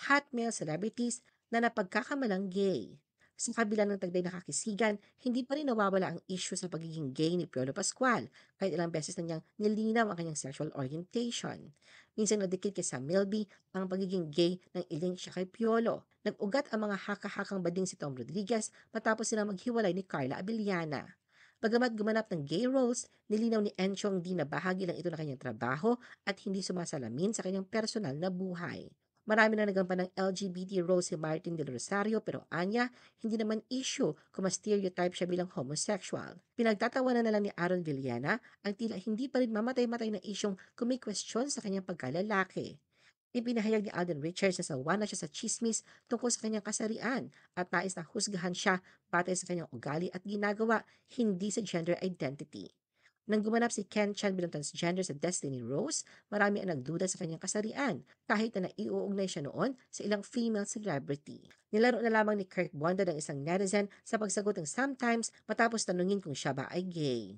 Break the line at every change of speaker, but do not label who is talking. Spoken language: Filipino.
hot male celebrities na napagkakamalang gay. Sa kabila ng tagday na kakisigan, hindi pa rin nawawala ang issue sa pagiging gay ni Piolo Pascual, kahit ilang beses na niyang nilinaw ang kanyang sexual orientation. Minsan nadikit kay Sam Milby ang pagiging gay ng ilink siya kay Piolo. Nag-ugat ang mga haka-hakang bading si Tom Rodriguez matapos silang maghiwalay ni Carla Abellana. Bagamat gumanap ng gay roles, nilinaw ni Enchong di na bahagi lang ito ng kanyang trabaho at hindi sumasalamin sa kanyang personal na buhay. Marami na nagampan ng LGBT role si Martin Del Rosario pero anya, hindi naman issue kung ma-stereotype siya bilang homosexual. Pinagtatawanan na lang ni Aaron Villana ang tila hindi pa rin mamatay-matay na isyong kung may question sa kanyang pagkalalaki. Ipinahayag ni Alden Richards na sawa na siya sa chismis tungkol sa kanyang kasarian at nais na husgahan siya batay sa kanyang ugali at ginagawa, hindi sa gender identity. Nang gumanap si Ken Chan bilang transgender sa Destiny Rose, marami ang nagduda sa kanyang kasarian kahit na naiuugnay siya noon sa ilang female celebrity. Nilaro na lamang ni Kirk Bonda ng isang netizen sa pagsagot ng sometimes matapos tanungin kung siya ba ay gay.